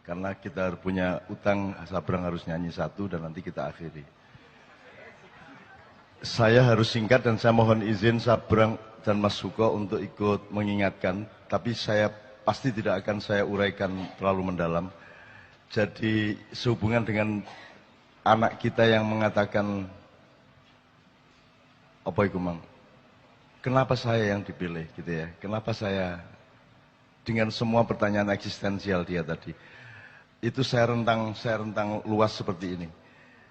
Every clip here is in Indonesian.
Karena kita punya utang, Sabrang harus nyanyi satu dan nanti kita akhiri. Saya harus singkat dan saya mohon izin Sabrang dan Mas Suko untuk ikut mengingatkan, tapi saya pasti tidak akan saya uraikan terlalu mendalam. Jadi sehubungan dengan anak kita yang mengatakan, apa itu Mang? Kenapa saya yang dipilih gitu ya? Kenapa saya dengan semua pertanyaan eksistensial dia tadi? Itu saya rentang luas seperti ini.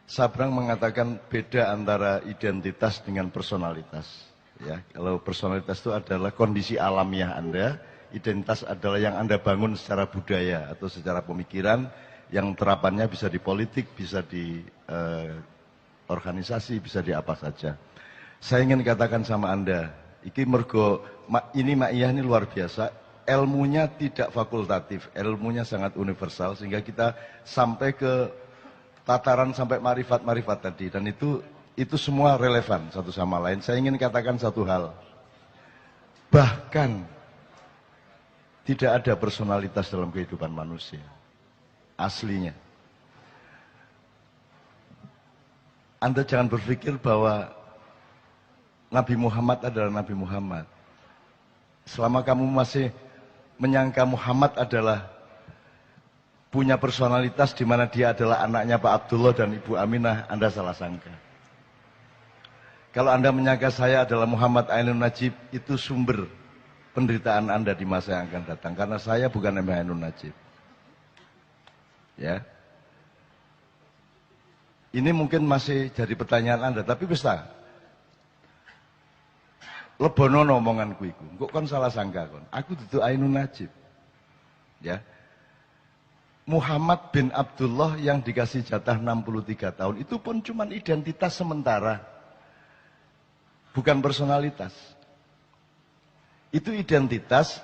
Sabrang mengatakan beda antara identitas dengan personalitas. Ya, kalau personalitas itu adalah kondisi alamiah Anda, identitas adalah yang Anda bangun secara budaya atau secara pemikiran, yang terapannya bisa di politik, bisa di organisasi, bisa di apa saja. Saya ingin katakan sama Anda, ini Ma'iyah ini luar biasa. Ilmunya tidak fakultatif, ilmunya sangat universal sehingga kita sampai ke tataran sampai marifat-marifat tadi dan itu semua relevan satu sama lain. Saya ingin katakan satu hal, bahkan tidak ada personalitas dalam kehidupan manusia aslinya. Anda jangan berpikir bahwa Nabi Muhammad adalah Nabi Muhammad. Selama kamu masih menyangka Muhammad adalah punya personalitas di mana dia adalah anaknya Pak Abdullah dan Ibu Aminah, Anda salah sangka. Kalau Anda menyangka saya adalah Muhammad Ainun Najib, itu sumber penderitaan Anda di masa yang akan datang. Karena saya bukan Mbah Ainun Najib. Ya. Ini mungkin masih jadi pertanyaan Anda, tapi bisa. Lebono omonganku iku. Kok kon salah sangka kon. Aku dudu Ainun Najib. Ya. Muhammad bin Abdullah yang dikasih jatah 63 tahun itu pun cuma identitas sementara. Bukan personalitas. Itu identitas,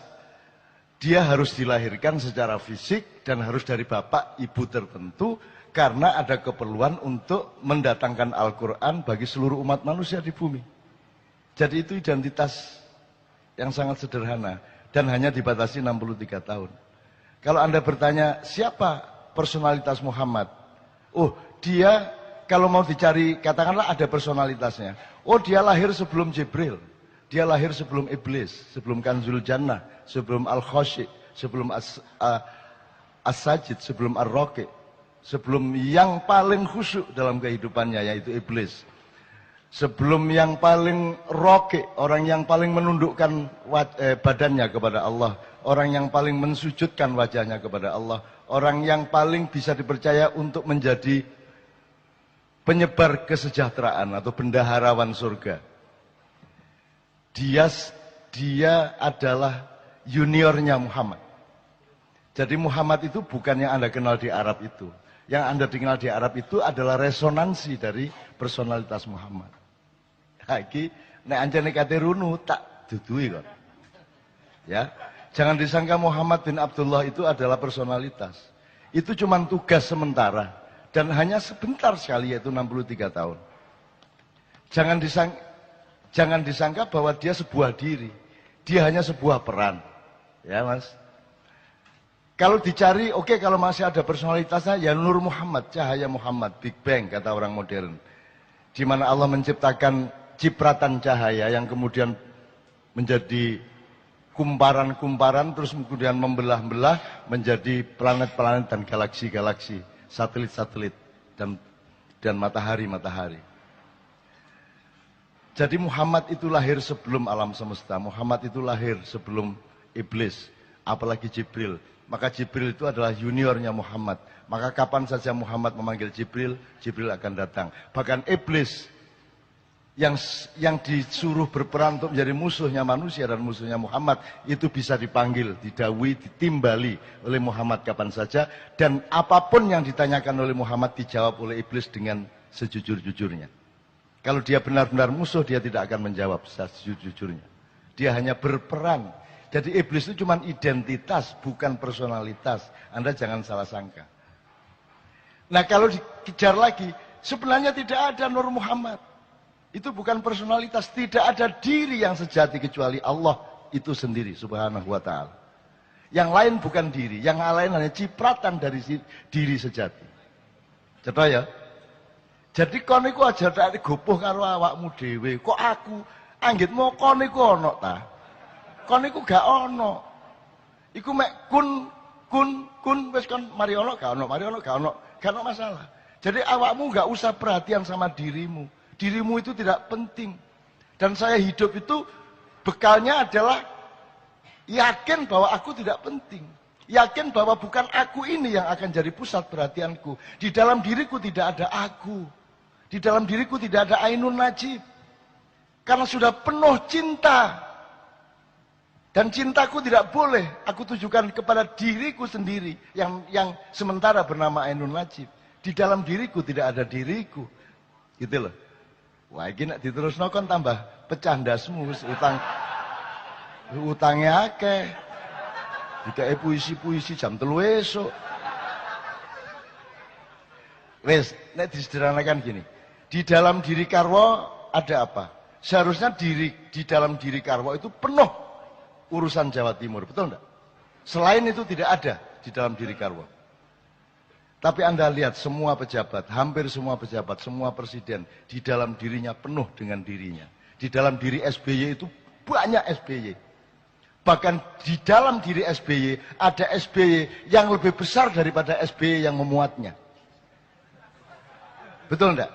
dia harus dilahirkan secara fisik dan harus dari bapak ibu tertentu karena ada keperluan untuk mendatangkan Al-Quran bagi seluruh umat manusia di bumi. Jadi itu identitas yang sangat sederhana dan hanya dibatasi 63 tahun. Kalau Anda bertanya, siapa personalitas Muhammad? Oh, dia kalau mau dicari, katakanlah ada personalitasnya. Oh, dia lahir sebelum Jibril. Dia lahir sebelum Iblis, sebelum Kanzul Jannah, sebelum Al-Khoshi, sebelum As-Sajid, sebelum Ar-Roqi, sebelum yang paling khusyuk dalam kehidupannya, yaitu Iblis. Sebelum yang paling roke, orang yang paling menundukkan badannya kepada Allah, orang yang paling mensujudkan wajahnya kepada Allah, orang yang paling bisa dipercaya untuk menjadi penyebar kesejahteraan atau bendaharawan surga. Dia adalah juniornya Muhammad. Jadi Muhammad itu bukan yang Anda kenal di Arab itu. Yang Anda kenal di Arab itu adalah resonansi dari personalitas Muhammad. Iki nek anjane kate runu tak dudui kok. Ya. Jangan disangka Muhammad bin Abdullah itu adalah personalitas. Itu cuma tugas sementara dan hanya sebentar sekali, yaitu 63 tahun. Jangan disangka bahwa dia sebuah diri. Dia hanya sebuah peran. Ya, Mas. Kalau dicari, oke, kalau masih ada personalitasnya, ya Nur Muhammad, cahaya Muhammad, Big Bang kata orang modern. Di mana Allah menciptakan cipratan cahaya yang kemudian menjadi kumparan-kumparan, terus kemudian membelah-belah menjadi planet-planet dan galaksi-galaksi, satelit-satelit dan matahari-matahari. Jadi Muhammad itu lahir sebelum alam semesta, Muhammad itu lahir sebelum Iblis, apalagi Jibril. Maka Jibril itu adalah juniornya Muhammad. Maka kapan saja Muhammad memanggil Jibril, Jibril akan datang. Bahkan Iblis yang disuruh berperan untuk menjadi musuhnya manusia dan musuhnya Muhammad, itu bisa dipanggil, didawui, ditimbali oleh Muhammad kapan saja. Dan apapun yang ditanyakan oleh Muhammad dijawab oleh Iblis dengan sejujur-jujurnya. Kalau dia benar-benar musuh, dia tidak akan menjawab sejujur-jujurnya. Dia hanya berperan. Jadi Iblis itu cuma identitas, bukan personalitas. Anda jangan salah sangka. Nah kalau dikejar lagi, sebenarnya tidak ada Nur Muhammad. Itu bukan personalitas, tidak ada diri yang sejati kecuali Allah itu sendiri subhanahu wa ta'ala. Yang lain bukan diri, yang lain hanya cipratan dari diri sejati. Cetok ya? Jadi kon iku aja tak gopoh karo awakmu dhewe. Kok aku anggitmu kon iku ana ta? Kon iku gak ana. Iku mek kun wis kon mari ana gak ana, mari ana gak ana, gak ana masalah. Jadi awakmu gak usah perhatian sama dirimu. Dirimu itu tidak penting. Dan saya hidup itu bekalnya adalah yakin bahwa aku tidak penting. Yakin bahwa bukan aku ini yang akan jadi pusat perhatianku. Di dalam diriku tidak ada aku. Di dalam diriku tidak ada Ainun Najib. Karena sudah penuh cinta. Dan cintaku tidak boleh aku tujukan kepada diriku sendiri. Yang sementara bernama Ainun Najib. Di dalam diriku tidak ada diriku. Gitu loh. Wah ini nak diterusno kon tambah pecah ndasmu. Utangnya akeh. Dikae puisi-puisi jam 3 esuk. Wes, nek disederhanakan gini. Di dalam diri Karwo ada apa? Seharusnya di dalam diri Karwo itu penuh urusan Jawa Timur, betul enggak? Selain itu tidak ada di dalam diri Karwo. Tapi Anda lihat semua pejabat, hampir semua pejabat, semua presiden di dalam dirinya penuh dengan dirinya. Di dalam diri SBY itu banyak SBY. Bahkan di dalam diri SBY ada SBY yang lebih besar daripada SBY yang memuatnya. Betul enggak?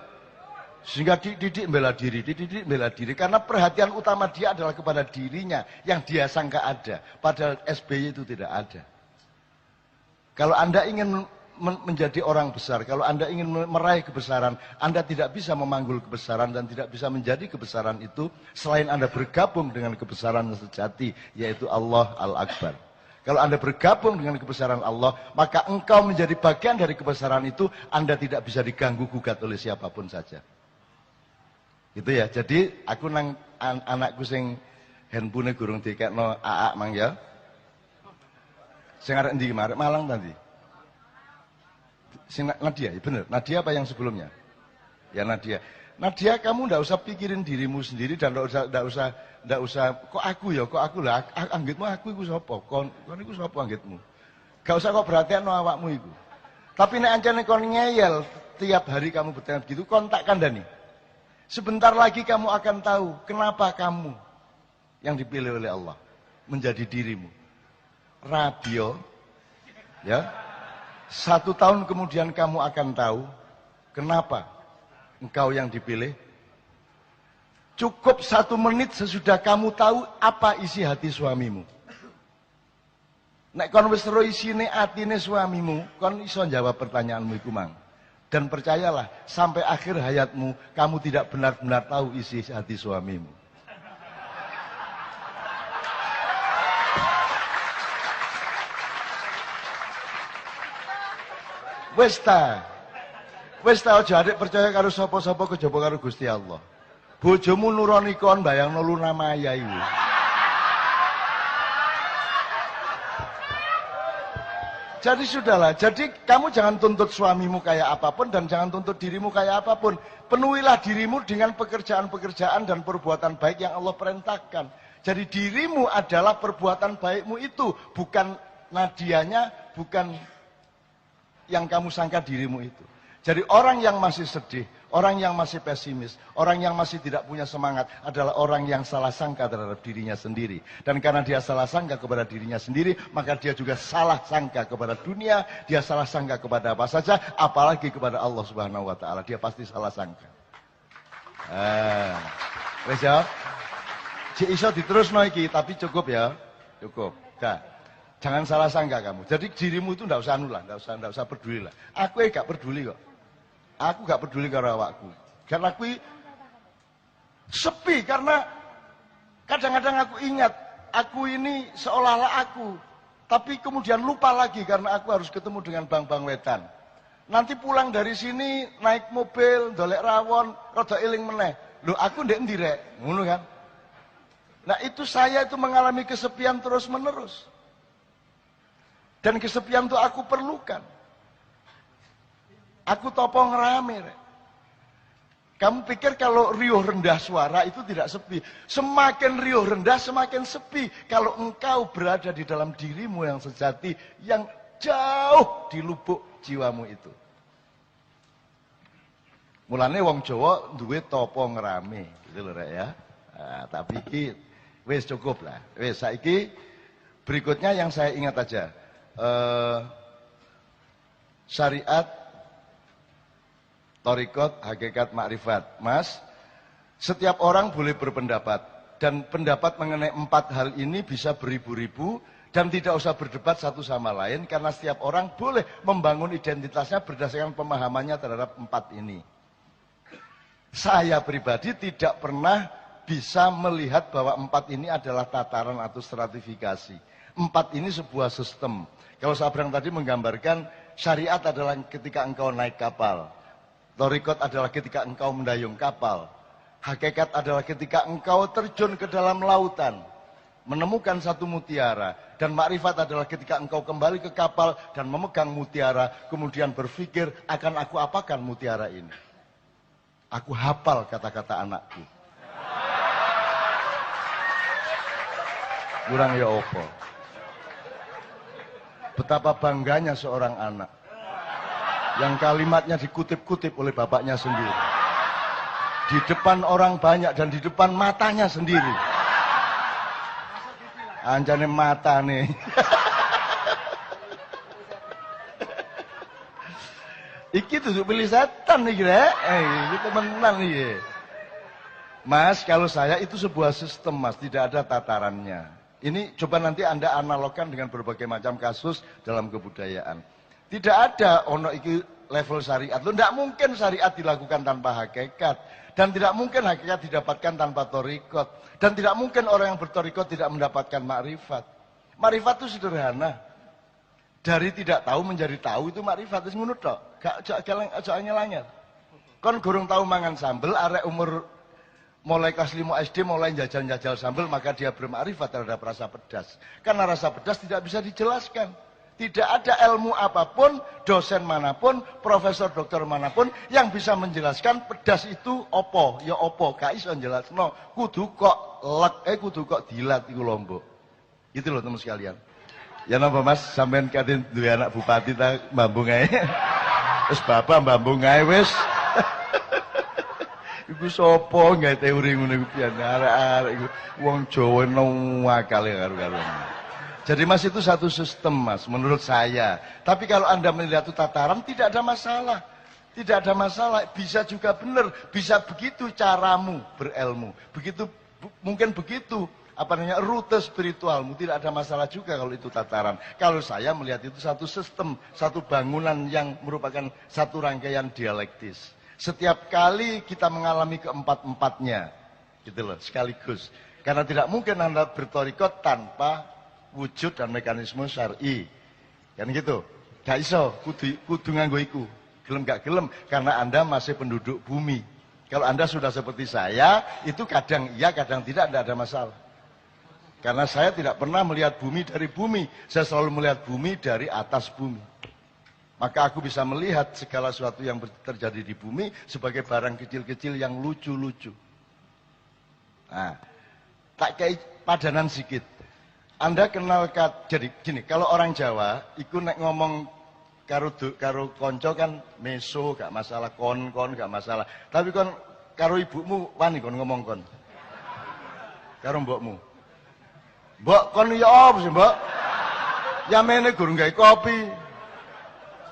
Sehingga dididik bela diri. Karena perhatian utama dia adalah kepada dirinya yang dia sangka ada. Padahal SBY itu tidak ada. Kalau Anda ingin menjadi orang besar, kalau Anda ingin meraih kebesaran, Anda tidak bisa memanggul kebesaran dan tidak bisa menjadi kebesaran itu selain Anda bergabung dengan kebesaran yang sejati, yaitu Allah Al-Akbar. Kalau Anda bergabung dengan kebesaran Allah, maka engkau menjadi bagian dari kebesaran itu, Anda tidak bisa diganggu-gugat oleh siapapun saja. Gitu ya. Jadi aku nang anakku sing handphone gurung dikekno AA mang ya. Sing arek ndi kemarin Malang tadi. Sing Nadia, ya bener. Nadia apa yang sebelumnya? Ya Nadia. Nadia, kamu ndak usah pikirin dirimu sendiri dan ndak usah kok aku lah anggitmu aku iku sapa? Kon iku sapa anggitmu? Gak usah kok perhatian awakmu iku. Tapi nek ancane kon ngeyel tiap hari kamu bertanya begitu, kon tak kandhani. Sebentar lagi kamu akan tahu kenapa kamu yang dipilih oleh Allah menjadi dirimu. Radio, ya. 1 tahun kemudian kamu akan tahu kenapa engkau yang dipilih. Cukup 1 menit sesudah kamu tahu apa isi hati suamimu. Nek kon wis ro isine atine suamimu, kon iso jawab pertanyaanmu iku mang. Dan percayalah, sampai akhir hayatmu, kamu tidak benar-benar tahu isi hati suamimu. Wes ta aja adik percaya karo sapa-sapa kejaba karo Gusti Allah. Bojomu nuroni kon bayangno Luna Maya iku. Jadi sudahlah, jadi kamu jangan tuntut suamimu kayak apapun dan jangan tuntut dirimu kayak apapun. Penuhilah dirimu dengan pekerjaan-pekerjaan dan perbuatan baik yang Allah perintahkan. Jadi dirimu adalah perbuatan baikmu itu, bukan Nadianya, bukan yang kamu sangka dirimu itu. Jadi orang yang masih sedih, orang yang masih pesimis, orang yang masih tidak punya semangat adalah orang yang salah sangka terhadap dirinya sendiri. Dan karena dia salah sangka kepada dirinya sendiri, maka dia juga salah sangka kepada dunia, dia salah sangka kepada apa saja, apalagi kepada Allah Subhanahu wa taala. Dia pasti salah sangka. Wes ya. Cik iso diterusno iki, tapi cukup ya. Cukup. Jangan salah sangka kamu. Jadi dirimu itu ndak usah anu lah, ndak usah peduli lah. Aku gak peduli kok. Aku gak peduli karo awakku. Karena aku sepi karena kadang-kadang aku ingat aku ini seolah-olah aku, tapi kemudian lupa lagi karena aku harus ketemu dengan bang-bang wetan. Nanti pulang dari sini naik mobil, dolek rawon, rada eling meneh. Loh aku ndek endi rek? Ngono kan? Nah, itu saya itu mengalami kesepian terus-menerus. Dan kesepian itu aku perlukan. Aku topo ngerame. Rek. Kamu pikir kalau riuh rendah suara itu tidak sepi. Semakin riuh rendah semakin sepi. Kalau engkau berada di dalam dirimu yang sejati, yang jauh di lubuk jiwamu itu. Mulane wong Jawa duwe topo ngerame, gitu loh Rek ya. Nah, tapi iki wis cukup lah. Wis saiki berikutnya yang saya ingat aja. Syariat, thariqat, hakikat, makrifat. Mas, setiap orang boleh berpendapat. Dan pendapat mengenai 4 hal ini bisa beribu-ribu. Dan tidak usah berdebat satu sama lain. Karena setiap orang boleh membangun identitasnya berdasarkan pemahamannya terhadap 4 ini. Saya pribadi tidak pernah bisa melihat bahwa 4 ini adalah tataran atau stratifikasi. 4 ini sebuah sistem. Kalau Sabrang tadi menggambarkan syariat adalah ketika engkau naik kapal. Thariqat adalah ketika engkau mendayung kapal. Hakikat adalah ketika engkau terjun ke dalam lautan. Menemukan satu mutiara. Dan makrifat adalah ketika engkau kembali ke kapal dan memegang mutiara. Kemudian berpikir, akan aku apakan mutiara ini? Aku hafal kata-kata anakku. Kurang ya opo. Betapa bangganya seorang anak. Yang kalimatnya dikutip-kutip oleh bapaknya sendiri. Di depan orang banyak dan di depan matanya sendiri. Anjane mata nih. Iki tuh pilih setan nih kira. Ini temenan nih. Mas, kalau saya itu sebuah sistem mas, tidak ada tatarannya. Ini coba nanti Anda analogkan dengan berbagai macam kasus dalam kebudayaan. Tidak ada ono iki level syariat. Lo tidak mungkin syariat dilakukan tanpa hakikat. Dan tidak mungkin hakikat didapatkan tanpa thariqat. Dan tidak mungkin orang yang berthariqat tidak mendapatkan makrifat. Makrifat itu sederhana. Dari tidak tahu menjadi tahu itu makrifat. Itu ngono tok. Gak angel-angel. Kon gurung tahu mangan sambel, arek umur mulai kelas 5 SD mulai jajal-jajal sambel, maka dia bermakrifat terhadap rasa pedas. Karena rasa pedas tidak bisa dijelaskan. Tidak ada ilmu apapun, dosen manapun, profesor dokter manapun yang bisa menjelaskan pedas itu opo, ya opo, gak iso jelasno. Kudu kok lek, kudu kok dilat iku lombok. Gitu loh teman sekalian. Ya napa Mas, sampean katin duwe anak bupati ta mbambung ae. Wis bapak mbambung ae wis. Iku sapa gawe teori ngono iku pian arek-arek iku wong Jawa nang akale karo-karuan. Jadi Mas itu satu sistem Mas menurut saya. Tapi kalau Anda melihat itu tataran tidak ada masalah. Tidak ada masalah, bisa juga benar, bisa begitu caramu berilmu. Begitu mungkin begitu apa namanya rute spiritualmu, tidak ada masalah juga kalau itu tataran. Kalau saya melihat itu satu sistem, satu bangunan yang merupakan satu rangkaian dialektis. Setiap kali kita mengalami keempat-empatnya, gitu loh, sekaligus. Karena tidak mungkin Anda berthariqat tanpa wujud dan mekanisme syar'i. Kan gitu. Gak iso, kudu nganggo iku. Gelem gak gelem karena Anda masih penduduk bumi. Kalau Anda sudah seperti saya, itu kadang iya, kadang tidak ada masalah. Karena saya tidak pernah melihat bumi dari bumi. Saya selalu melihat bumi dari atas bumi. Maka aku bisa melihat segala sesuatu yang terjadi di bumi sebagai barang kecil-kecil yang lucu-lucu. Nah, tak kayak padanan sedikit. Anda kenal, jadi gini, kalau orang Jawa, iku nek ngomong karo konco kan meso, gak masalah, kon gak masalah. Tapi kon karo ibumu wani kon ngomong kon. Karo mbokmu. Mbok kon ya apa sih, Mbok? Yamene gurung gawe kopi.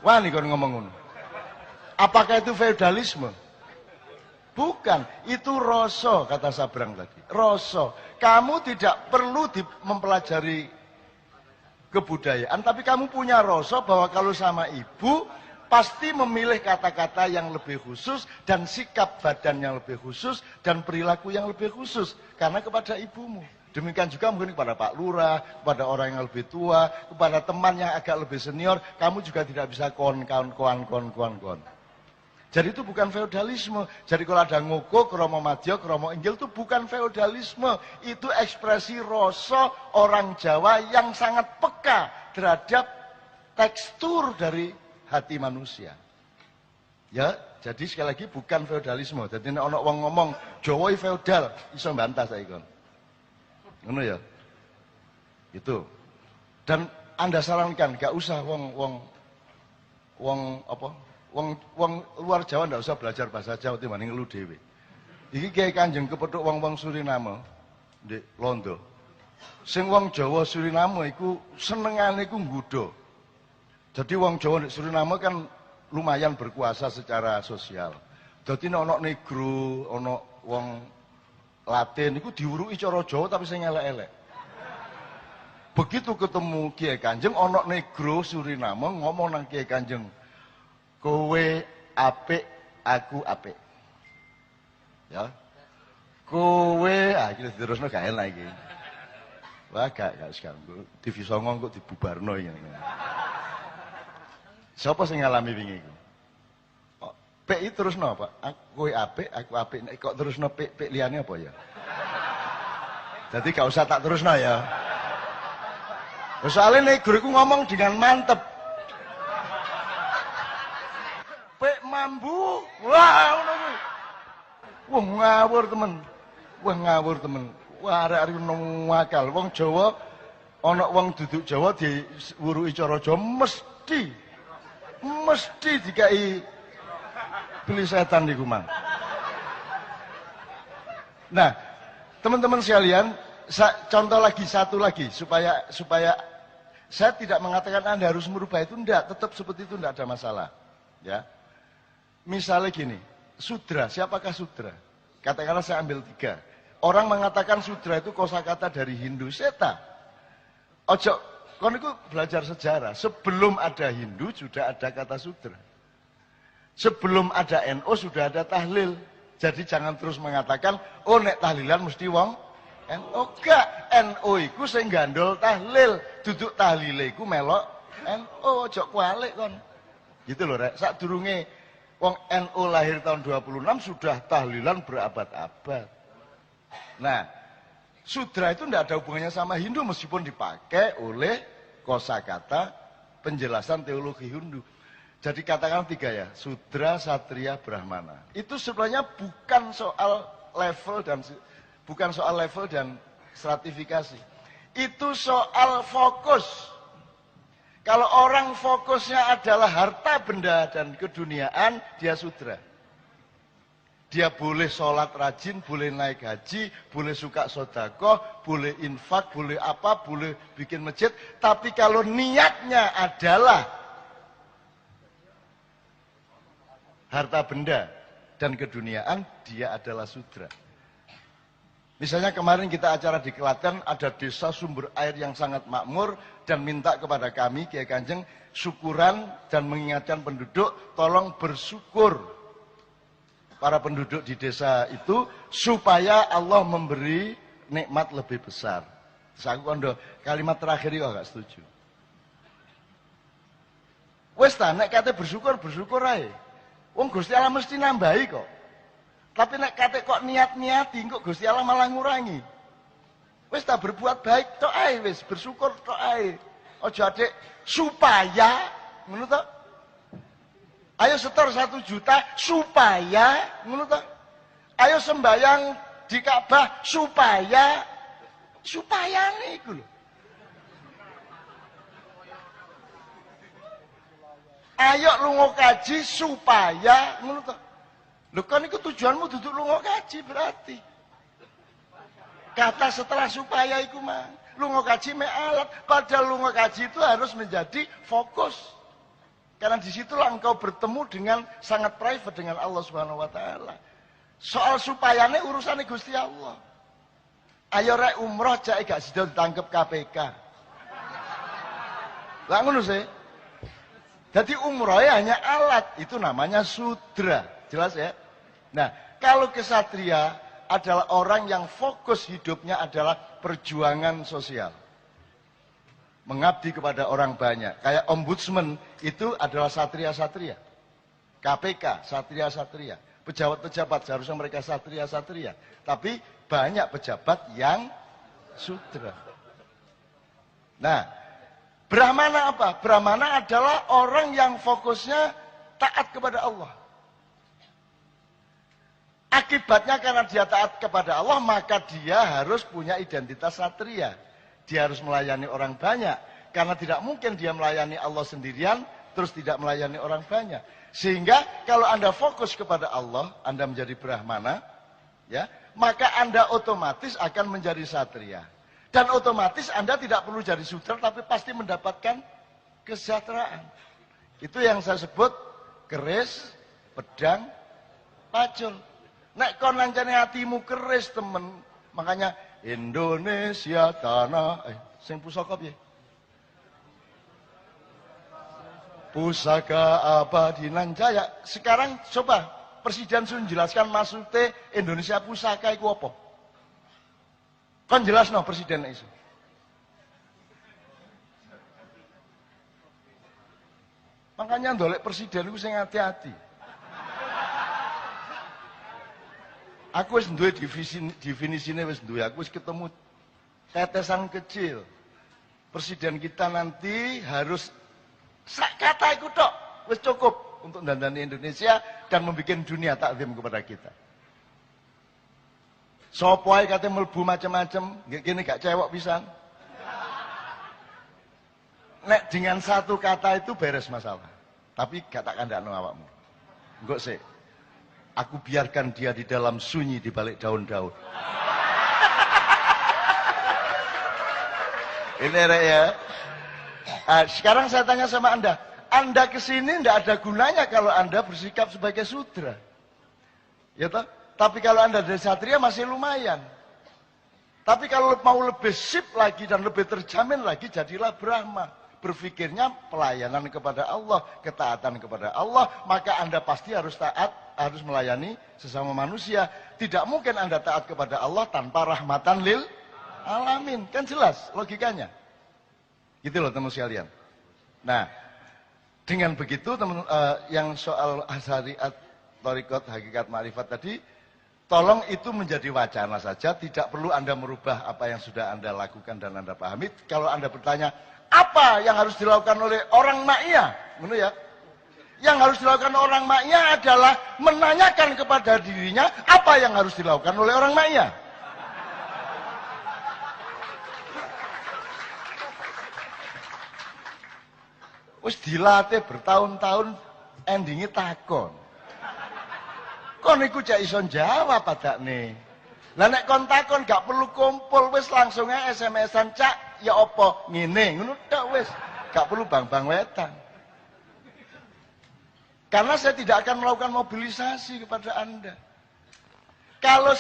Wani kon ngomong ngono. Apakah itu feudalisme? Bukan, itu rasa kata Sabrang tadi. Rasa. Kamu tidak perlu mempelajari kebudayaan, tapi kamu punya rasa bahwa kalau sama ibu pasti memilih kata-kata yang lebih khusus dan sikap badan yang lebih khusus dan perilaku yang lebih khusus karena kepada ibumu. Demikian juga mungkin kepada Pak Lurah, kepada orang yang lebih tua, kepada teman yang agak lebih senior, kamu juga tidak bisa kon. Jadi itu bukan feodalisme. Jadi kalau ada ngoko, kromo madya, kromo inggil itu bukan feodalisme. Itu ekspresi rasa orang Jawa yang sangat peka terhadap tekstur dari hati manusia. Ya, jadi sekali lagi bukan feodalisme. Jadi nek ana wong ngomong Jawa feodal, iso mbantah saiki kon. Ngono ya. Itu. Dan Anda sarankan gak usah wong apa? Wong luar Jawa ndak usah belajar bahasa Jawa timbang ngelu dhewe. Iki Kiai Kanjeng kepethuk wong-wong Suriname ndek Londo. Sing wong Jawa Suriname iku senengane iku nggodha. Jadi wong Jawa ndek Suriname kan lumayan berkuasa secara sosial. Dadi nek ana negro, ana wong Latin iku diuruki cara Jawa tapi sing elek-elek. Begitu ketemu Kiai Kanjeng ana negro Suriname ngomong nang Kiai Kanjeng, "Kowe apik, aku apik." Ya. Kowe iki diterusno gak enak iki. Wah, gak sekarang. TV Songo kok dibubarno iki. Siapa sing ngalami wingi iku? Pek itu terusno apa? Kowe apik, aku apik. Nek kok terusno pek liyane apa ya? Jadi gak usah tak terusno ya. Soalnya negro iku ngomong dengan mantep. Pek mambu. Wah, ngono kuwi. Wah, ngawur temen. Wah, ngawur temen. Wah, arek-arek ngakal. Wong Jawa ana wong duduk Jawa diwuruki cara Jawa mesti dikai pilih setan niku mang. Nah, teman-teman sekalian, contoh lagi satu lagi supaya saya tidak mengatakan Anda harus merubah itu, enggak, tetap seperti itu enggak ada masalah. Ya. Misalnya gini, sudra, siapakah sudra? Katakanlah saya ambil 3. Orang mengatakan sudra itu kosakata dari Hindu, seta. Ojo, kon itu belajar sejarah. Sebelum ada Hindu sudah ada kata sudra. Sebelum ada NO sudah ada tahlil. Jadi jangan terus mengatakan, oh nek tahlilan mesti wong NO. Gak, NO iku sing gandol tahlil. Duduk tahlile iku melok NO, ojo kualik kon. Gitu loh rek, sadurunge wong NO lahir tahun 26 sudah tahlilan berabad-abad. Nah, sudra itu tidak ada hubungannya sama Hindu meskipun dipakai oleh kosakata penjelasan teologi Hindu. Jadi katakan 3 ya, sudra, satria, brahmana. Itu sebenarnya bukan soal level dan stratifikasi. Itu soal fokus. Kalau orang fokusnya adalah harta benda dan keduniaan, dia sudra. Dia boleh sholat rajin, boleh naik haji, boleh suka sodakoh, boleh infak, boleh apa, boleh bikin masjid. Tapi kalau niatnya adalah harta benda dan keduniaan, dia adalah sudra. Misalnya kemarin kita acara di Klaten, ada desa sumber air yang sangat makmur, dan minta kepada kami, Kiai Kanjeng, syukuran dan mengingatkan penduduk, tolong bersyukur para penduduk di desa itu, supaya Allah memberi nikmat lebih besar. Terus aku kondo, kalimat terakhir itu agak setuju. Wes ta, nek kate bersyukur ae. Wong Gusti Allah mesti nambahi kok. Tapi nek kate kok niat-niati kok Gusti Allah malah ngurangi. Wis tak berbuat baik tok ae wis, bersyukur tok ae. Aja adik supaya ngono to. Ayo setor 1 juta supaya ngono to. Ayo sembayang di Ka'bah supaya niku lho. Ayo lunga kaji supaya ngono to. Lho kan itu tujuanmu duduk lunga kaji berarti. Kata setelah supaya itu mah. Lunga kaji me alat. Padahal lunga kaji itu harus menjadi fokus. Karena disitulah engkau bertemu dengan sangat private dengan Allah Subhanahu Wa Taala. Soal supayane urusannya Gusti Allah. Ayo rek umroh cak gak sida ditangkep KPK. Lah ngono sih. Jadi umroh hanya alat. Itu namanya sudra. Jelas ya? Nah, kalau kesatria adalah orang yang fokus hidupnya adalah perjuangan sosial. Mengabdi kepada orang banyak. Kayak ombudsman itu adalah satria-satria. KPK, satria-satria. Pejabat-pejabat seharusnya mereka satria-satria. Tapi banyak pejabat yang sudra. Nah, Brahmana apa? Brahmana adalah orang yang fokusnya taat kepada Allah. Akibatnya karena dia taat kepada Allah, maka dia harus punya identitas satria. Dia harus melayani orang banyak. Karena tidak mungkin dia melayani Allah sendirian, terus tidak melayani orang banyak. Sehingga kalau Anda fokus kepada Allah, Anda menjadi Brahmana, ya, maka Anda otomatis akan menjadi satria. Dan otomatis Anda tidak perlu jadi sudra, tapi pasti mendapatkan kesejahteraan. Itu yang saya sebut keris, pedang, pacul. Nek kon lancane hatimu keris temen, makanya Indonesia tanah sing pusaka piye? Pusaka abadi nan jaya. Sekarang coba Presiden sudah jelaskan maksudnya Indonesia pusaka iku apa? Kan jelas no Presiden itu. Makanya ndolek Presiden itu sing hati-hati. Aku wis duwe definisine wis duwe. Aku wis ketemu tetesan kecil. Presiden kita nanti harus sak kata iku tok wis cukup untuk dandani Indonesia dan membuat dunia takzim kepada kita. Sopo ae kate mlebu macam-macam, gini gak cewek pisan. Nek dengan satu kata itu beres masalah. Tapi gak tak kandakno awakmu. Engko sik. Aku biarkan dia di dalam sunyi di balik daun-daun. Ini ya. Sekarang saya tanya sama Anda. Anda kesini tidak ada gunanya kalau Anda bersikap sebagai sudra. Ya toh? Tapi kalau Anda dari satria masih lumayan. Tapi kalau mau lebih sip lagi dan lebih terjamin lagi, jadilah Brahma. Berpikirnya pelayanan kepada Allah, ketaatan kepada Allah, maka Anda pasti harus taat, harus melayani sesama manusia. Tidak mungkin Anda taat kepada Allah tanpa rahmatan lil alamin. Kan jelas logikanya. Gitu loh teman sekalian. Nah, dengan begitu teman yang soal syariat, thariqat, hakikat ma'rifat tadi, tolong itu menjadi wacana saja, tidak perlu Anda merubah apa yang sudah Anda lakukan dan Anda pahami. Kalau Anda bertanya, apa yang harus dilakukan oleh orang ma'iyah? Benar ya? Yang harus dilakukan orang ma'iyah adalah menanyakan kepada dirinya apa yang harus dilakukan oleh orang ma'iyah. Wis dilatih bertahun-tahun, endingnya takon. Kon iku cak ison jawab padakne. Lah nek kon takon gak perlu kumpul, wis langsung ae SMS-an cak. Ya apa ngene ngono tok wis, gak perlu bang-bang wetan. Karena saya tidak akan melakukan mobilisasi kepada Anda. Kalau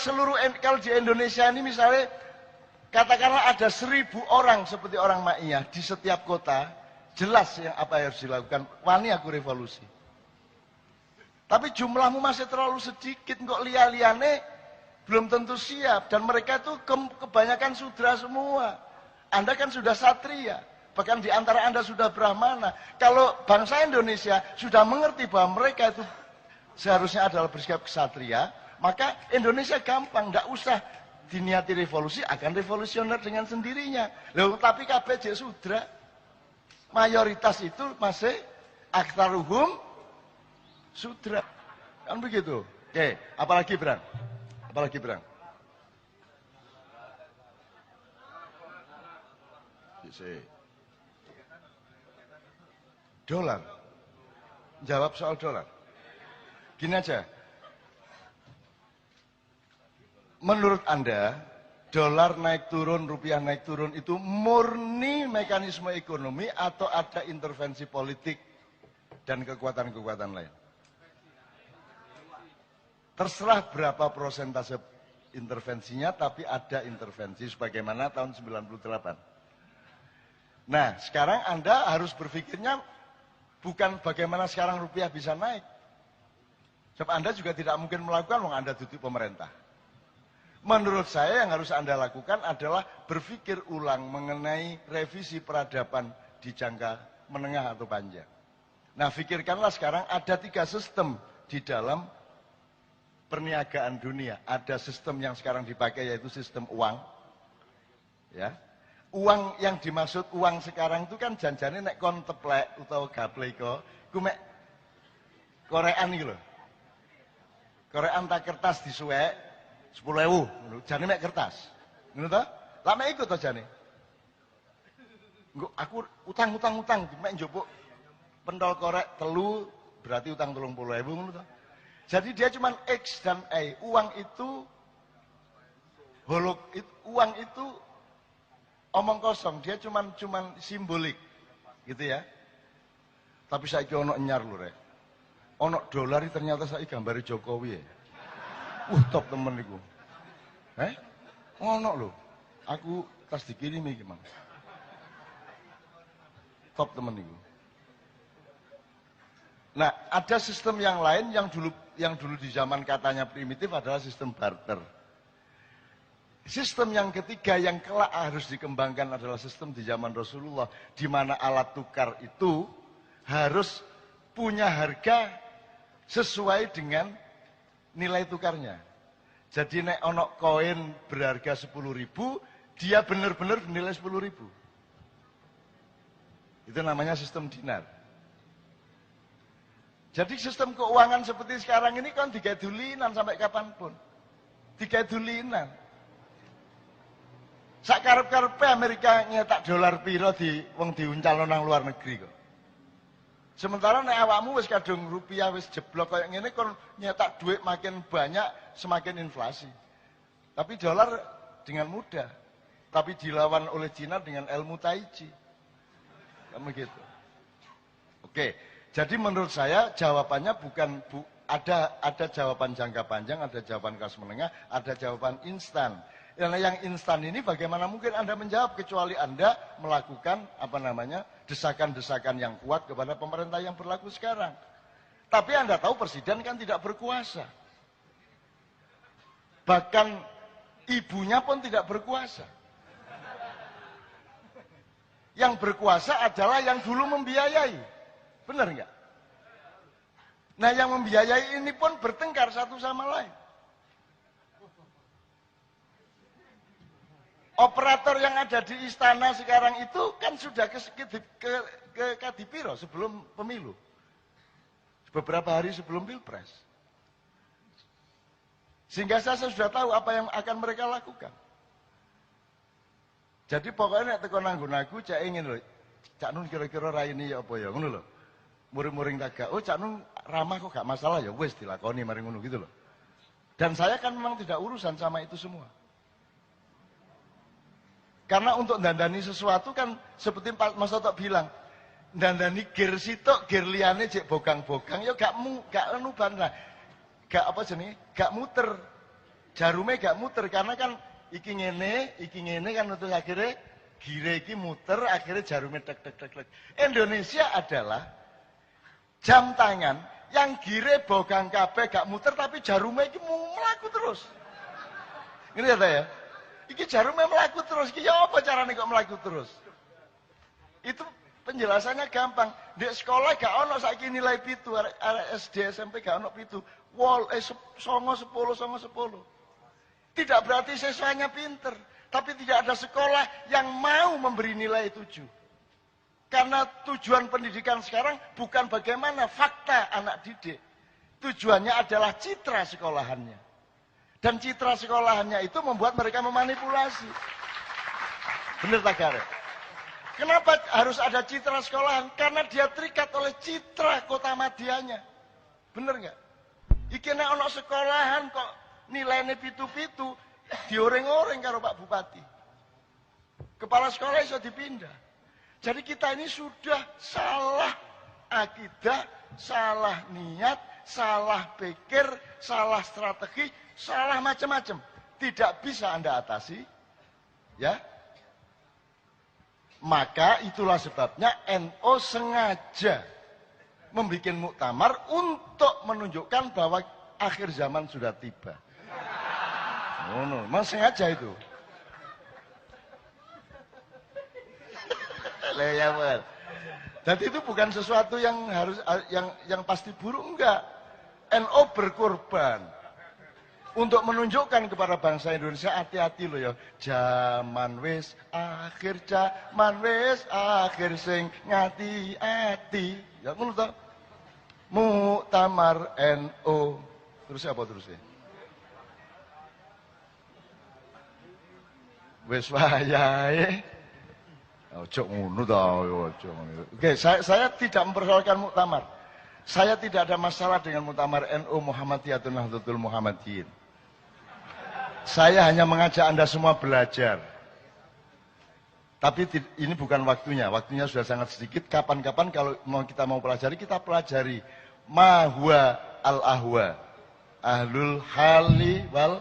di Indonesia ini misalnya katakanlah ada 1000 orang seperti orang ma'iyah di setiap kota, jelas yang apa yang harus dilakukan. Wani aku revolusi. Tapi jumlahmu masih terlalu sedikit, kok liane belum tentu siap dan mereka itu kebanyakan sudra semua. Anda kan sudah satria, bahkan di antara Anda sudah Brahmana. Kalau bangsa Indonesia sudah mengerti bahwa mereka itu seharusnya adalah bersikap kesatria, maka Indonesia gampang, tidak usah diniati revolusi, akan revolusioner dengan sendirinya. Loh, tapi KBJ sudra, mayoritas itu masih aktaruhum sudra. Kan begitu. Oke, apalagi Bang? Apalagi Bang? Dolar. Jawab soal dolar. Gini aja. Menurut Anda, dolar naik turun, rupiah naik turun itu murni mekanisme ekonomi atau ada intervensi politik dan kekuatan-kekuatan lain? Terserah berapa persentase intervensinya, tapi ada intervensi sebagaimana tahun 98. Nah, sekarang Anda harus berpikirnya bukan bagaimana sekarang rupiah bisa naik. Sebab Anda juga tidak mungkin melakukan wong Anda duduk pemerintah. Menurut saya yang harus Anda lakukan adalah berpikir ulang mengenai revisi peradaban di jangka menengah atau panjang. Nah, pikirkanlah sekarang ada 3 sistem di dalam perniagaan dunia. Ada sistem yang sekarang dipakai yaitu sistem uang. Ya. Uang yang dimaksud uang sekarang itu kan janjane nek kon teplek utawa gaple iku mek korean iki lho. Korek antar kertas disuwek 10.000, jane mek kertas. Ngono ta? Lah mek ikut to jane. Engko aku utang, mek njupuk pentol korek telu berarti utang 30.000 ngono ta. Jadi dia cuman X dan Y. Uang itu uang itu omong kosong, dia cuman simbolik. Gitu ya. Tapi saiki ono nyar lho rek. Ono dolar ternyata saiki gambare Jokowi ya. Top temen iku. Ono lho. Aku tas dikirimi iki, Mang. Top temen iku. Nah, ada sistem yang lain yang dulu di zaman katanya primitif adalah sistem barter. Sistem yang ketiga yang kelak harus dikembangkan adalah sistem di zaman Rasulullah, di mana alat tukar itu harus punya harga sesuai dengan nilai tukarnya. Jadi nek ono koin berharga 10.000, dia benar-benar bernilai 10.000. Itu namanya sistem dinar. Jadi sistem keuangan seperti sekarang ini kan digadulinan sampai kapanpun. Digadulinan. Sakarep-karepe Amerika nyetak dolar piro wong diuncalno nang luar negeri kok. Sementara nek awakmu wis kadung rupiah wis jeblok kayak ngene kon nyetak duit makin banyak semakin inflasi. Tapi dolar dengan mudah. Tapi dilawan oleh Cina dengan ilmu Tai Chi. Kamu gitu. Oke, jadi menurut saya jawabannya ada jawaban jangka panjang, ada jawaban kelas menengah, ada jawaban instan. Yang instan ini bagaimana mungkin Anda menjawab kecuali Anda melakukan desakan-desakan yang kuat kepada pemerintah yang berlaku sekarang. Tapi Anda tahu presiden kan tidak berkuasa. Bahkan ibunya pun tidak berkuasa. Yang berkuasa adalah yang dulu membiayai. Benar nggak? Nah, yang membiayai ini pun bertengkar satu sama lain. Operator yang ada di istana sekarang itu kan sudah ke Kadipiro sebelum pemilu. Beberapa hari sebelum Pilpres. Sehingga saya sudah tahu apa yang akan mereka lakukan. Jadi pokoknya nek teko nanggon aku cak ingin lho. Cak Nun kira-kira raine ya apa ya ngono lho. Muring-muring tagak. Oh Cak Nun ramah kok gak masalah ya wis dilakoni mari ngono gitu loh. Dan saya kan memang tidak urusan sama itu semua. Karena untuk dandani sesuatu kan seperti Mas Toto bilang, dandani gear sitok, gear liane cek bogang-bogang, ya gak nuban lah. Gak muter. Jarume gak muter karena kan iki ngene kan untuk akhirnya gire iki muter, akhirnya jarume tek. Indonesia adalah jam tangan yang gire bogang kabeh gak muter tapi jarume iki mlaku terus. Ngerti ya ta ya? Iki jarume mlaku terus, iki ya apa carane kok mlaku terus? Itu penjelasannya gampang. Di sekolah gak ono saiki nilai 7, SD, SMP gak ono 7. 9, 10. Tidak berarti siswanya pinter, tapi tidak ada sekolah yang mau memberi nilai 7. Karena tujuan pendidikan sekarang bukan bagaimana fakta anak didik. Tujuannya adalah citra sekolahannya. Dan citra sekolahannya itu membuat mereka memanipulasi. Bener tak Garek? Kenapa harus ada citra sekolahan? Karena dia terikat oleh citra kota madianya. Bener nggak? Iki nek ono sekolahan kok nilainya pitu-pitu, dioreng-oreng karo Pak Bupati. Kepala sekolah iso dipindah. Jadi kita ini sudah salah akidah, salah niat, salah pikir, salah strategi, salah macam-macam. Tidak bisa Anda atasi, ya. Maka itulah sebabnya NO sengaja membuat muktamar untuk menunjukkan bahwa akhir zaman sudah tiba. No, memang sengaja itu. Jadi itu bukan sesuatu yang harus yang pasti buruk, enggak. NO berkorban untuk menunjukkan kepada bangsa Indonesia, hati-hati loh ya. Zaman wis akhir sing ngati-ati. Ya ngono to. Muktamar NO Terusnya apa terusnya? Wes wayahe. Ojo ngono ta, ojo ngono. Oke, saya tidak mempersoalkan muktamar. Saya tidak ada masalah dengan muktamar NU Muhammadiyatun Nahdlatul Muhammadiyin. Saya hanya mengajak Anda semua belajar. Tapi ini bukan waktunya. Waktunya sudah sangat sedikit. Kapan-kapan kalau kita mau pelajari, kita pelajari. Ma huwa al-ahwa. Ahlul hali wal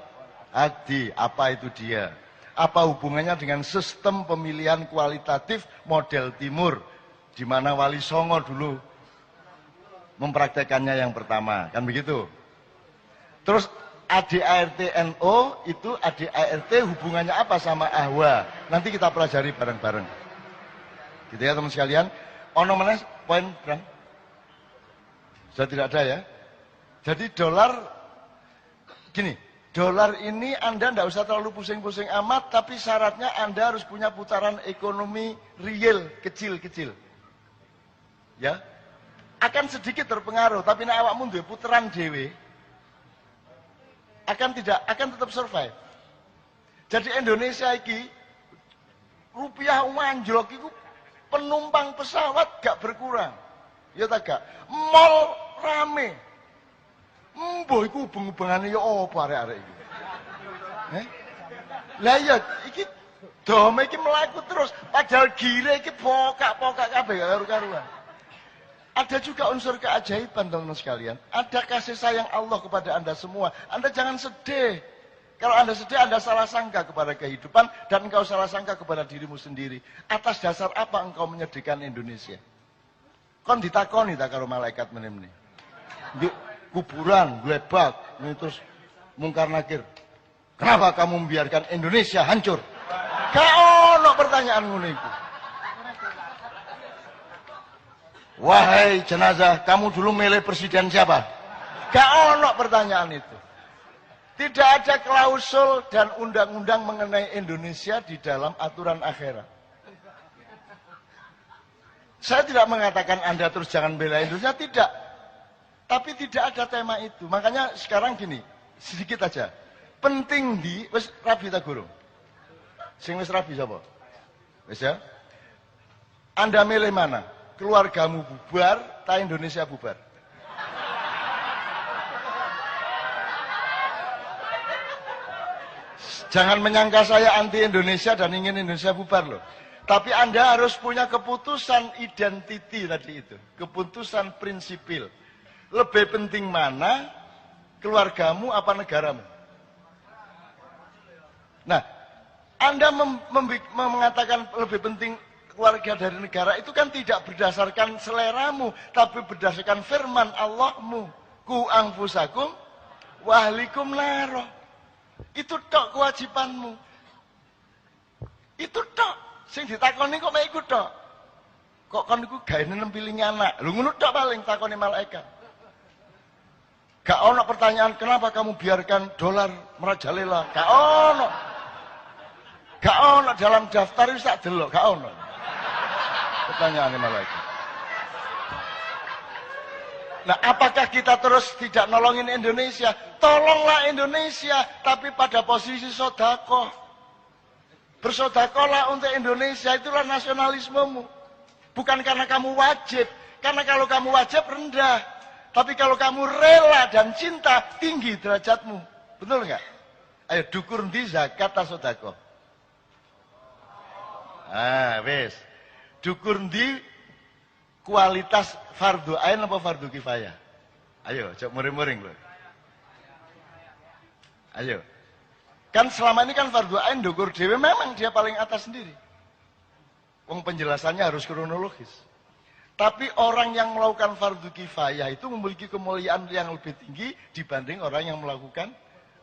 aqdi. Apa itu dia? Apa hubungannya dengan sistem pemilihan kualitatif model timur, di mana Wali Songo dulu mempraktekannya yang pertama, kan begitu. Terus ADART NO itu ADART hubungannya apa sama ahwa? Nanti kita pelajari bareng-bareng. Gitu ya teman sekalian. Ono mana poin Bang? Sudah tidak ada ya. Jadi dolar gini. Dolar ini Anda tidak usah terlalu pusing-pusing amat, tapi syaratnya Anda harus punya putaran ekonomi real, kecil-kecil. Ya, akan sedikit terpengaruh, tapi nek awakmu duwe putaran dhewe, akan tetap survive. Jadi Indonesia iki rupiah anjlok iku penumpang pesawat gak berkurang. Ya tak gak? Mall rame. Mbah iku hubung-hubungane ya apa arek-arek iki. Lah iya iki dome iki mlaku terus padahal gire iki pokak-pokak kabeh karo-karuan. Ada juga unsur keajaiban teman-teman sekalian. Ada kasih sayang Allah kepada Anda semua. Anda jangan sedih. Kalau Anda sedih, Anda salah sangka kepada kehidupan dan engkau salah sangka kepada dirimu sendiri. Atas dasar apa engkau menyedihkan Indonesia? Kon ditakoni tak karo malaikat meneh-meneh. Kuburan, glebak, ini terus mungkar nakir. Kenapa kamu membiarkan Indonesia hancur? Gak ono pertanyaan ngono iku. Wahai jenazah, kamu dulu milih presiden siapa? Gak ono pertanyaan itu. Tidak ada klausul dan undang-undang mengenai Indonesia di dalam aturan akhirat. Saya tidak mengatakan Anda terus jangan bela Indonesia, tidak. Tapi tidak ada tema itu. Makanya sekarang gini, sedikit aja. Penting di, wis rabi ta gurung? Sing wis rabi sapa? Wis ya? Anda milih mana? Keluargamu bubar, ta Indonesia bubar? Jangan menyangka saya anti Indonesia dan ingin Indonesia bubar loh. Tapi Anda harus punya keputusan identiti tadi itu. Keputusan prinsipil. Lebih penting mana keluargamu apa negaramu? Nah, Anda mengatakan lebih penting keluarga dari negara itu kan tidak berdasarkan seleramu, tapi berdasarkan firman Allahmu. Ku anfusakum wa ahlikum naro. Itu tok kewajibanmu. Itu tok. Sing ditakoni kok mek iku tok. Kok kon iku gaene nempilingi anak. Lho ngono tok paling takoni malaikat. Gak ono pertanyaan kenapa kamu biarkan dolar merajalela. Gak ono. Gak ono dalam daftar itu tak delok. Gak ono. Pertanyaannya malaikat. Nah, apakah kita terus tidak nolongin Indonesia? Tolonglah Indonesia, tapi pada posisi sodako. Bersodakolah untuk Indonesia, itulah nasionalismemu. Bukan karena kamu wajib. Karena kalau kamu wajib rendah. Tapi kalau kamu rela dan cinta, tinggi derajatmu. Betul nggak? Ayo, dukur di zakat atau sodako? Ah, wes. Dukur di kualitas fardu ain apa fardu kifayah? Ayo, coba muring-muring loh. Ayo. Kan selama ini kan fardu ain dukur dewe memang dia paling atas sendiri. Wong penjelasannya harus kronologis. Tapi orang yang melakukan fardu kifayah itu memiliki kemuliaan yang lebih tinggi dibanding orang yang melakukan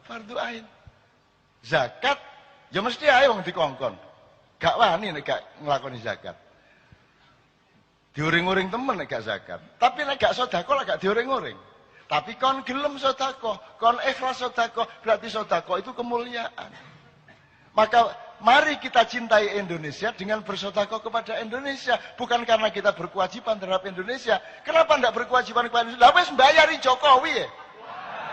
fardu ain. Zakat, ya mesti ayo wong dikongkon. Gak wani nek gak nglakoni zakat. Diuring-uring temen nek gak zakat. Tapi nek gak sedekah gak diuring-uring. Tapi kon gelem sedekah, kon ikhlas sedekah, berarti sedekah itu kemuliaan. Maka mari kita cintai Indonesia dengan bersedekah kepada Indonesia. Bukan karena kita berkewajiban terhadap Indonesia. Kenapa tidak berkewajiban kepada Indonesia? Lah wis mbayari Jokowi ya.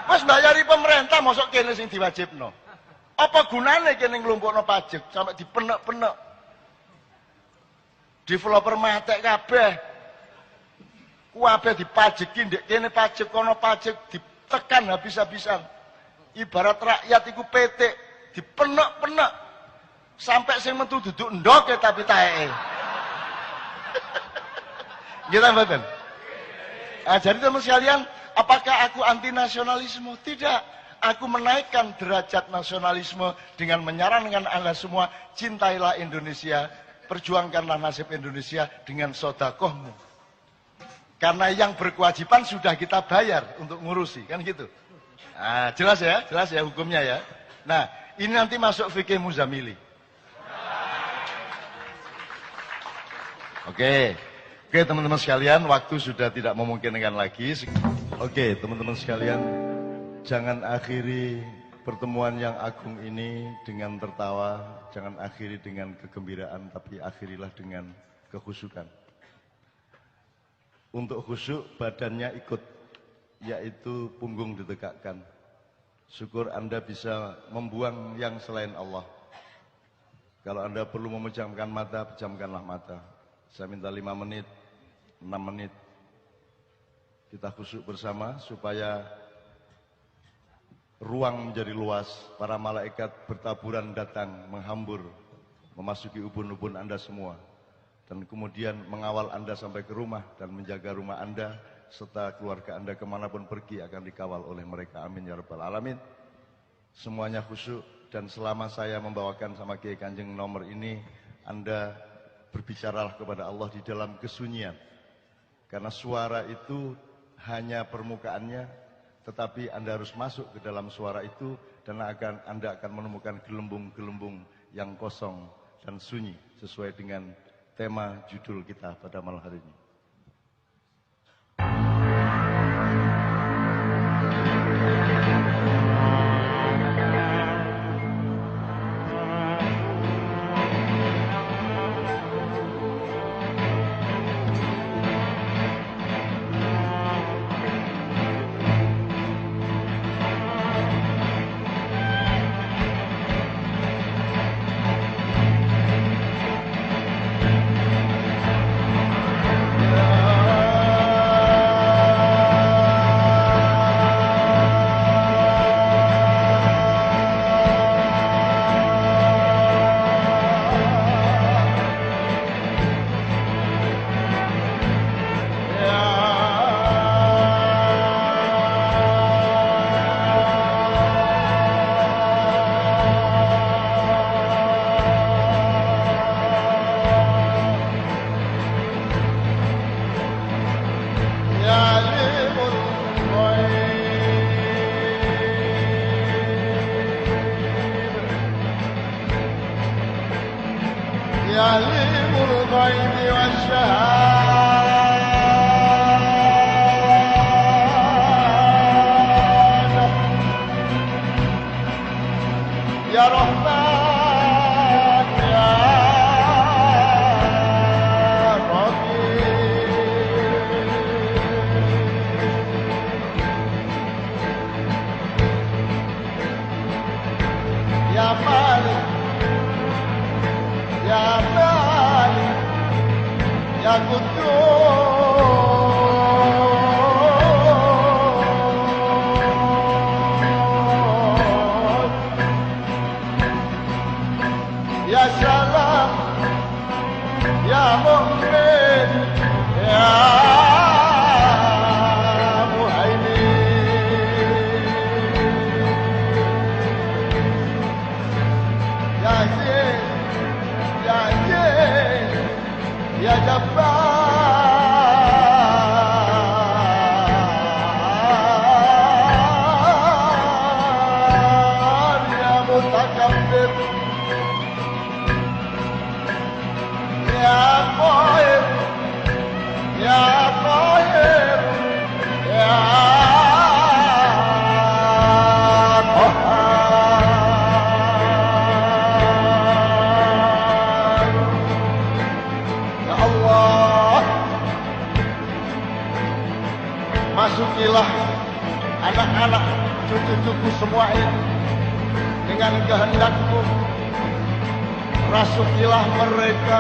Wes mbayari pemerintah mosok kene sing diwajibno. Apa gunane kene nglumpukno pajak sampai dipenek-penek. Developer matek kabeh. Kabeh dipajeki ndek kene pajak kono pajak ditekan habis-habisan. Ibarat rakyat iku petik dipenek-penek sampai sing metu duduk ndoke tapi taeke. Gitu mboten? Jadi teman sekalian, apakah aku anti nasionalisme? Tidak. Aku menaikkan derajat nasionalisme dengan menyarankan Anda semua, cintailah Indonesia, perjuangkanlah nasib Indonesia dengan sodakohmu. Karena yang berkewajiban sudah kita bayar untuk ngurusi, kan gitu. Nah, jelas ya hukumnya ya. Nah, ini nanti masuk fikih Muzamili. Oke, teman-teman sekalian, waktu sudah tidak memungkinkan lagi. Oke, teman-teman sekalian, jangan akhiri pertemuan yang agung ini dengan tertawa, jangan akhiri dengan kegembiraan, tapi akhirilah dengan kekhusyukan. Untuk khusyuk, badannya ikut, yaitu punggung ditegakkan. Syukur Anda bisa membuang yang selain Allah. Kalau Anda perlu memejamkan mata, pejamkanlah mata. Saya minta 5 menit, 6 menit. Kita khusyuk bersama supaya ruang menjadi luas. Para malaikat bertaburan datang, menghambur, memasuki ubun-ubun Anda semua. Dan kemudian mengawal Anda sampai ke rumah dan menjaga rumah Anda serta keluarga Anda kemanapun pergi akan dikawal oleh mereka. Amin ya rabbal alamin. Semuanya khusyuk, dan selama saya membawakan sama Kiai Kanjeng nomor ini, Anda berbicaralah kepada Allah di dalam kesunyian. Karena suara itu hanya permukaannya, tetapi Anda harus masuk ke dalam suara itu dan Anda akan menemukan gelembung-gelembung yang kosong dan sunyi sesuai dengan tema judul kita pada malam hari ini. يعلم الغيب والشهادة يا رحمن يا رحيم يا مالك يا مالك يا قدوس يا سلام يا مؤمن يا مهيمن يا زين يا زين يا جبار semua ini dengan kehendak-Mu. Rasukilah mereka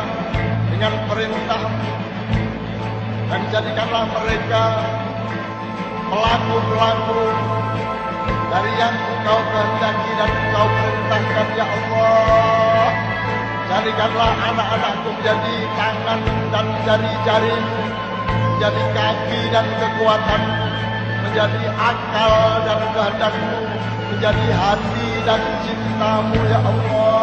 dengan perintah-Mu, dan jadikanlah mereka pelaku-pelaku dari yang Engkau kehendaki dan Engkau perintahkan, ya Allah. Jadikanlah anak-anakku menjadi tangan dan jari-jari-Mu, menjadi kaki dan kekuatan, menjadi akal dan kehendak-Mu, menjadi hati dan cinta-Mu, ya Allah.